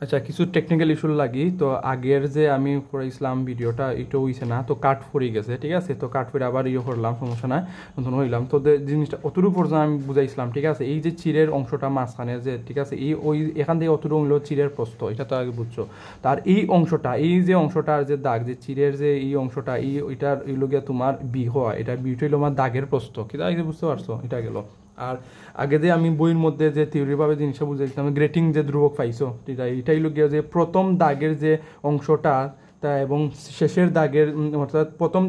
আচ্ছা, কিছু টেকনিক্যাল ইস্যুর লাগি তো আগের যে আমি করেছিলাম ভিডিওটা এটা হইছে না, তো কাট পড়ে গেছে, ঠিক আছে। তো কাট পড়ে আবার ইয়ে করলাম, সমস্যা নাই, নতুন হইলাম। তো জিনিসটা অতটুকু পর্যন্ত আমি বুঝাইছিলাম, ঠিক আছে। এই যে চিরের অংশটা মাঝখানে যে, ঠিক আছে, এই ওই এখান থেকে অতটুকু হইলো চিরের প্রস্থ, এটা তো আগে বুঝছো। তার এই অংশটা, এই যে অংশটার যে দাগ, যে চিরের যে এই অংশটা, এই ওইটার হইলো গিয়া তোমার বি হয়, এটা বিটা হইলো আমার দাগের প্রস্থ, কিন্তু আগে বুঝতে পারছো, এটা গেল। আর আগে যে আমি বইয়ের মধ্যে যে থিওরিভাবে জিনিসটা বুঝাইছিলাম, গ্রেটিং যে ধ্রুবক পাইছো, ঠিক আছে, এটাই হলো গিয়ে যে প্রথম দাগের যে অংশটা তা এবং শেষের দাগের অর্থাৎ প্রথম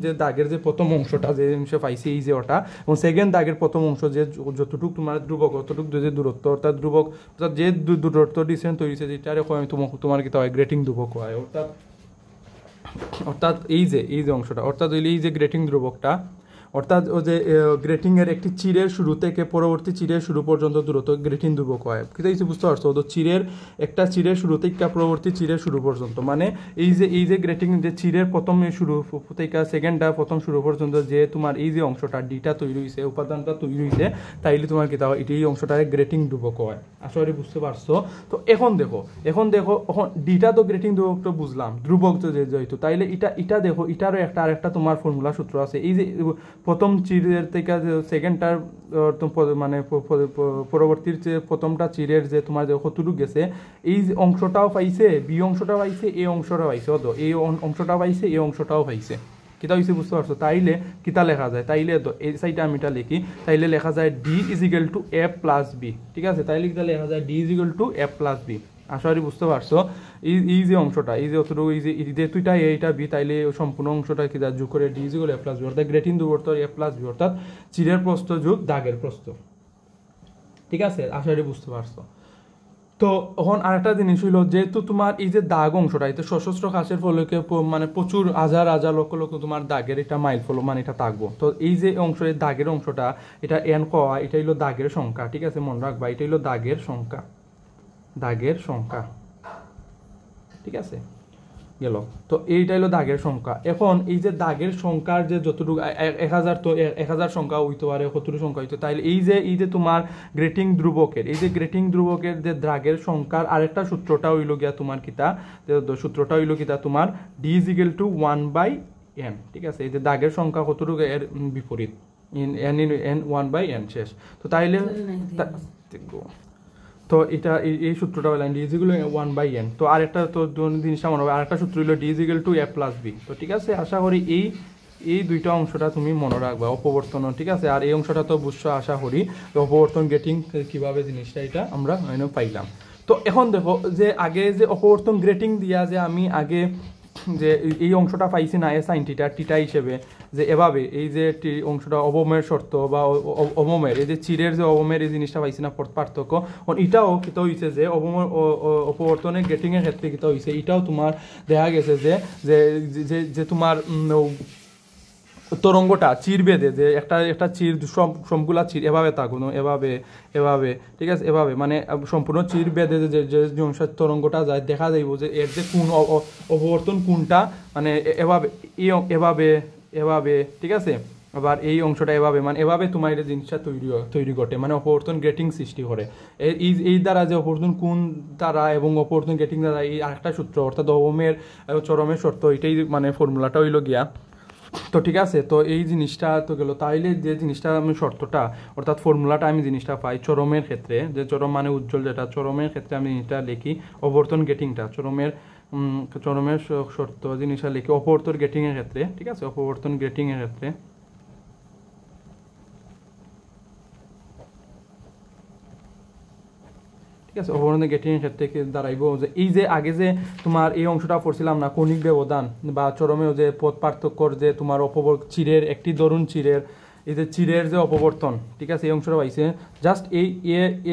যে দাগের যে প্রথম অংশটা যে অংশ পাইছি এই যে ওটা, এবং সেকেন্ড দাগের প্রথম অংশ যে যতটুকু তোমার ধ্রুবক, অতটুকু যে দূরত্ব, অর্থাৎ ধ্রুবক, অর্থাৎ যে দূরত্ব ডিসটেন্স তৈরি হয়েছে, যেটা আমি তোমার কি হয় গ্রেটিং ধ্রুবক হয়। অর্থাৎ অর্থাৎ এই যে অংশটা, অর্থাৎ এই যে গ্রেটিং ধ্রুবকটা, অর্থাৎ ও যে গ্রেটিংয়ের একটি চিরের শুরু থেকে পরবর্তী চিরের শুরু পর্যন্ত দূরত্ব গ্রেটিং ধ্রুবক হয়। কিন্তু এই যে বুঝতে পারছো, তো চিরের শুরু থেকে পরবর্তী চিরের শুরু পর্যন্ত, মানে এই যে গ্রেটিং যে চিরের প্রথম শুরু থেকে সেকেন্ডটা প্রথম শুরু পর্যন্ত যে তোমার এই যে অংশটা ডিটা তৈরি হয়েছে, উপাদানটা তৈরি হয়েছে, তাইলে তোমার কি তাও এই অংশটা গ্রেটিং ধ্রুবক হয়। আসলে বুঝতে পারছো। তো এখন দেখো এখন ডিটা তো গ্রেটিং ধ্রুবক তো বুঝলাম, ধ্রুবক তো যেহেতু, তাইলে এটা দেখো, এটারও আরেকটা তোমার ফর্মুলা সূত্র আছে। এই যে প্রথম চিরের থেকে সেকেন্ডটার মানে পরবর্তীর যে প্রথমটা চিরের যে তোমার যে কতটুকু গেছে, এই অংশটাও পাইছে, বি অংশটাও পাইছে, এই অংশটাও পাইছে, অত এই অংশটাও পাইছে, এই অংশটাও পাইছে। কিতা হয়েছে বুঝতে পারছো। তাইলে কিতা লেখা যায়, তাইলে তো এই সাইডে আমি এটা লিখি, তাইলে লেখা যায় ডি ইজিক্যাল টু এ প্লাস বি, ঠিক আছে। তাইলে কিতা লেখা যায় ডি ইজিক্যাল টু এ প্লাস বি। আশা করি বুঝতে পারছো। এই যে অংশটা, এই যে অতটুকু, এই যে দুইটা এইটা বি, তাইলে সম্পূর্ণ অংশটা কি যোগ করে ডি ইজিক্যাল এ প্লাস বি, অর্থাৎ গ্রেটিং ধ্রুবক এ প্লাস বি, অর্থাৎ চিরের প্রস্থ যোগ দাগের প্রস্থ, ঠিক আছে। আশা করি বুঝতে পারছো। তো এখন আরেকটা জিনিস হইলো, যেহেতু তোমার এই যে দাগ অংশটা, এতে সশস্ত্র ঘাসের ফলকে মানে প্রচুর হাজার হাজার লক্ষ লক্ষ তোমার দাগের এটা মাইল ফলো, মানে এটা থাকবো। তো এই যে অংশ, এই দাগের অংশটা, এটা এন কয়া, এটা হইলো দাগের সংখ্যা, ঠিক আছে, মনে রাখবা, এটা হইলো দাগের সংখ্যা, দাগের সংখ্যা, ঠিক আছে, গেল। তো এইটা হলো দাগের সংখ্যা। এখন এই যে দাগের সংখ্যার যে যতটুকু 1000, তো 1000 সংখ্যা হইতে পারে, কতটুকু সংখ্যা হইতে, তাইলে এই যে তোমার গ্রেটিং ধ্রুবকের, এই যে গ্রেটিং ধ্রুবকের যে দাগের সংখ্যার আরেকটা সূত্রটা হইল গিয়া তোমার কিতা, সূত্রটা হইল কিতা তোমার D is equal to 1/n, ঠিক আছে। এই যে দাগের সংখ্যা কতটুকু এর বিপরীত, n 1/n শেষ। তো তাইলে তো এটা এই সূত্রটা হলো ডি ইজিক্যাল 1/n। তো আরেকটা তো জিনিসটা মনে হবে, আরেকটা সূত্র হলো d is equal to a plus b. তো ঠিক আছে, আশা করি এই দুইটা অংশটা তুমি মনে রাখবা, অপবর্তন, ঠিক আছে। আর এই অংশটা তো বুঝছো আশা করি, অপবর্তন গ্রেটিং কিভাবে জিনিসটা এটা আমরা পাইলাম। তো এখন দেখো যে আগে যে অপবর্তন গ্রেটিং দিয়া যে আমি আগে যে এই অংশটা পাইছি না, এ সাইন টিটা হিসেবে, যে এভাবে এই যে অংশটা অবমের শর্ত বা অবমের, এই যে চিরের যে অবমের এই জিনিসটা পাইছি না পার্থক্য, এটাও কিতা হয়েছে যে অবমের অপবর্তনের গেটিংয়ের ক্ষেত্রে কিতা হয়েছে, এটাও তোমার দেখা গেছে যে তোমার তরঙ্গটা চির বেঁধে, যে একটা চির সবগুলা চির এভাবে থাকুন, এভাবে ঠিক আছে, এভাবে মানে সম্পূর্ণ চির বেঁধে যে তরঙ্গটা যায়, দেখা যাইব যে এর যে কোন অপবর্তন কোনটা, মানে এভাবে ঠিক আছে। আবার এই অংশটা এভাবে, মানে এভাবে তোমার এই জিনিসটা তৈরি ঘটে, মানে অপবর্তন গ্রেটিং সৃষ্টি করে। এই দ্বারা যে অপবর্তন কোন দ্বারা এবং অপবর্তন গ্রেটিং দ্বারা, এই আরেকটা সূত্র, অর্থাৎ অবমের চরমের শর্ত, এটাই মানে ফর্মুলাটা হইল গিয়া। তো ঠিক আছে, তো এই জিনিসটা তো গেল। তাইলে যে জিনিসটা আমি শর্তটা, অর্থাৎ ফর্মুলাটা আমি জিনিসটা পাই চরমের ক্ষেত্রে, যে চরম মানে উজ্জ্বল, যেটা চরমের ক্ষেত্রে আমি জিনিসটা লিখি অপবর্তন গেটিংটা, চরমের শর্ত জিনিসটা লিখি অপবর্তন গেটিংয়ের ক্ষেত্রে, ঠিক আছে, অপবর্তন গেটিংয়ের ক্ষেত্রে, ঠিক আছে। অপবর্তন গেটিংয়ের ক্ষেত্রে দাঁড়াইব যে এই যে আগে যে তোমার এই অংশটা পড়ছিলাম না, কৌণিক ব্যবধান বা চরমেও যে পথ পার্থক্যর যে তোমার চিরের একটি দরুন চিরের, এই যে চিরের যে অপবর্তন, ঠিক আছে, এই অংশটা পাইছে। জাস্ট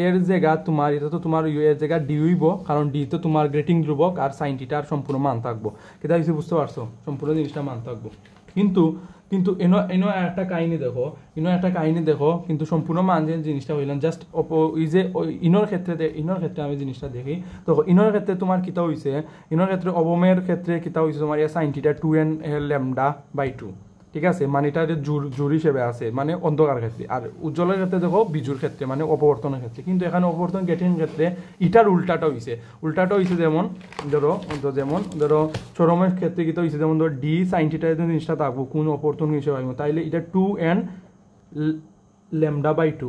এর জায়গা তোমার, এটা তো তোমার এর জায়গা ডি হইব, কারণ ডি তো তোমার গ্রেটিং ধ্রুবক, আর সাইন টিটার সম্পূর্ণ মান থাকবো, কেটা হয়েছে বুঝতে পারছো, সম্পূর্ণ জিনিসটা মান থাকবো। কিন্তু এনো একটা কাহিনী দেখো, কিন্তু সম্পূর্ণ মান যে জিনিসটা হইলাম জাস্ট এই যে ইনোর ক্ষেত্রে আমি জিনিসটা দেখি। তো ইনোর ক্ষেত্রে তোমার কিতা হইছে, ইনোর ক্ষেত্রে অবমের ক্ষেত্রে কিতা হইছে তোমার সাইন থিটা 2n λ/2, ঠিক আছে, মানে এটা যে জোর হিসেবে আছে মানে অন্ধকার ক্ষেত্রে, আর উজ্জ্বলের ক্ষেত্রে দেখো বিজুর ক্ষেত্রে মানে অপবর্তনের ক্ষেত্রে। কিন্তু এখানে অপবর্তন গেটিং ক্ষেত্রে ইটার উল্টাটা হয়েছে যেমন ধরো চরমের ক্ষেত্রে কি হয়েছে, যেমন ধরো ডি সাইন থিটা জিনিসটা থাকবো কোন অপবর্তন হিসেবে পাইব, তাইলে এটা 2n λ/2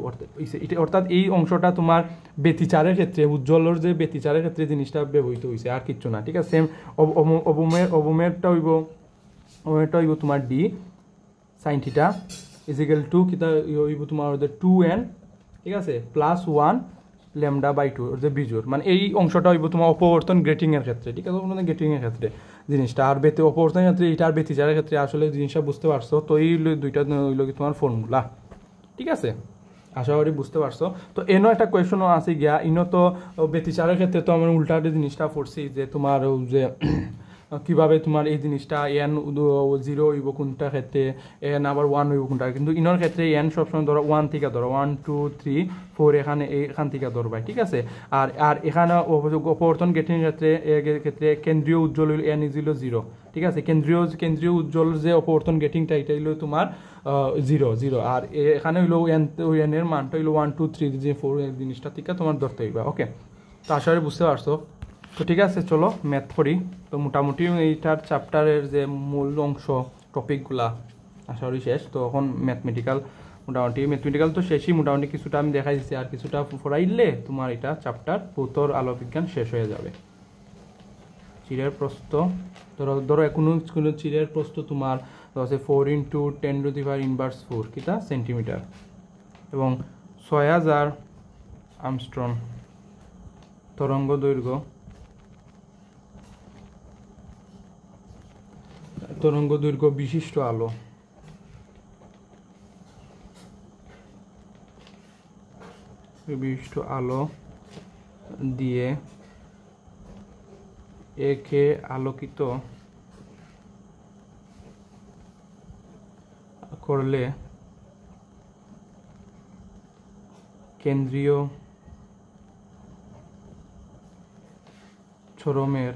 অর্থাৎ এই অংশটা তোমার ব্যতিচারের ক্ষেত্রে, উজ্জ্বলের যে ব্যতিচারের ক্ষেত্রে জিনিসটা ব্যবহৃত হয়েছে, আর কিচ্ছু না। ঠিক আছে, সেম অবমেরটা হইব তোমার d sine theta is equal to কিতা হইব তোমার 2n, ঠিক আছে, +1 λ/2 যে বিজোর, মানে এই অংশটা হইব তোমার অপবর্তন গ্রেটিংয়ের ক্ষেত্রে। ঠিক আছে, গ্রেটিংয়ের ক্ষেত্রে জিনিসটা, আর অপবর্তনের ক্ষেত্রে এটার ব্যতিচারের ক্ষেত্রে আসলে জিনিসটা বুঝতে পারছো। তো এই দুইটা হইল কি তোমার ফর্মুলা। ঠিক আছে, আশা করি বুঝতে পারছো। তো এনো একটা কোয়েশনও আছে গিয়া, ইনো তো ব্যতিচারের ক্ষেত্রে তো আমরা উল্টাতে জিনিসটা পড়ছি যে তোমার যে কিভাবে তোমার এই জিনিসটা n 0 হইব কোনটা ক্ষেত্রে, n আবার 1 হইব কোনটা, কিন্তু ইনোর ক্ষেত্রে n সবসময় ধরো 1 থেকে ধরো 1 2 3 4 এখান থেকে ধরবাই। ঠিক আছে, আর এখানে অপবর্তন গেটিং ক্ষেত্রে কেন্দ্রীয় উজ্জ্বল হইল n = 0। ঠিক আছে, কেন্দ্রীয় উজ্জ্বল যে অপবর্তন গেটিংটা এটা হইল তোমার 0 আর এখানে হইলো n এর মানটা হইলো 1 2 3 যে 4 জিনিসটা থেকে তোমার ধরতে হইবা। ওকে, তো আশা করি বুঝতে পারছো। তো ঠিক আছে, চলো ম্যাথ করি। তো মোটামুটি এইটার চ্যাপ্টারের যে মূল অংশ টপিকগুলা আশা করি শেষ। তো এখন ম্যাথমেটিক্যাল তো শেষই, মোটামুটি কিছুটা আমি দেখাই দিচ্ছি, আর কিছুটা পড়াইলে তোমার এটা চ্যাপ্টার ভৌতর আলোকবিজ্ঞান শেষ হয়ে যাবে। চিরের প্রস্থ ধরো কোনো চিরের প্রস্থ তোমার আছে 4 × 10⁻⁴ কিতা সেন্টিমিটার, এবং 6000 আমস্ট্রং তরঙ্গ দৈর্ঘ্য বিশিষ্ট আলো দিয়ে একে আলোকিত করলে কেন্দ্রীয় চরমের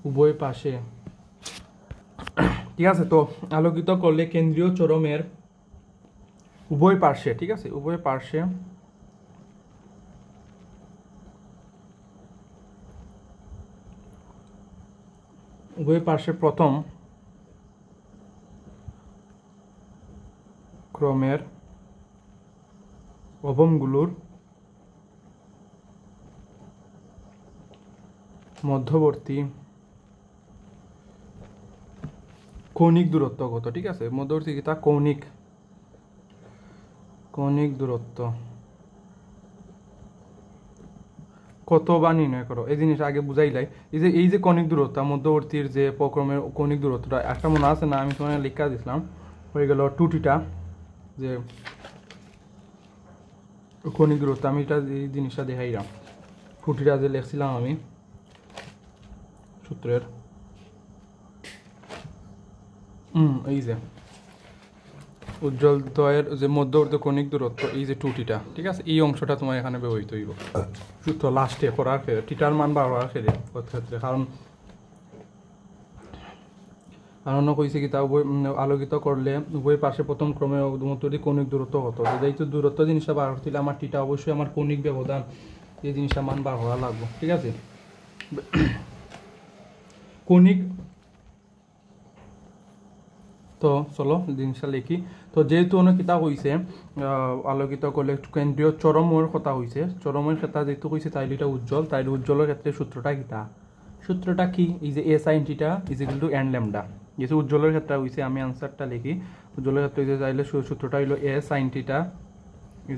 উভয় পাশে, ঠিক আছে, তো আলোকিত করলে কেন্দ্রীয় চরমের উভয় পার্শ্বে, ঠিক আছে, উভয় পার্শ্বে প্রথম ক্রমের অবমগুলোর মধ্যবর্তী কৌণিক দূরত্ব কত? ঠিক আছে, মধ্যবর্তী তা কৌণিক দূরত্ব কত বা নির্ণয় করো। এই জিনিস আগে বুঝাইলাই, এই যে কৌণিক দূরত্ব মধ্যবর্তীর যে প্রক্রমের কৌণিক দূরত্বটা একটা মনে আছে না, আমি তোমার লিখা দিছিলাম, হয়ে গেল 2θ। যে কৌণিক দূরত্ব আমি এটা এই জিনিসটা দেখাইলাম, 2θ যে লিখছিলাম আমি সূত্রের, এই যে উজ্জ্বল দ্বয়ের যে মধ্যবর্তী কৌণিক দূরত্ব এই যে 2θ। ঠিক আছে, এই অংশটা তোমার এখানে ব্যবহৃত হইব সূত্র লাস্টে করার ক্ষেত্রে, থিটার মান বাড়ার ক্ষেত্রে। কারণ কইছে কি তা আলোকিত করলে উভয় পাশে প্রথম ক্রমে মধ্যবর্তী কৌণিক দূরত্ব কত। যেহেতু দূরত্ব জিনিসটা বার হচ্ছিল, আমার থিটা অবশ্যই আমার কৌণিক ব্যবধান এই জিনিসটা মান বার হওয়া লাগবে। ঠিক আছে, কৌণিক, তো চলো জিনিসটা লিখি। তো যেহেতু অনেক কিতা হয়েছে আলোকিত করলে কেন্দ্রীয় চরমের কথা হয়েছে, চরমের ক্ষেত্রে যেহেতু কইছে তাইলে এটা উজ্জ্বল, তাইলে উজ্জ্বলের ক্ষেত্রে সূত্রটা কি, এই যে a sin θ = n λ। যেহেতু উজ্জ্বলের ক্ষেত্রে হয়েছে আমি আনসারটা লিখি, উজ্জ্বলের ক্ষেত্রে হয়েছে তাইলে সূত্রটা হইল a sin θ =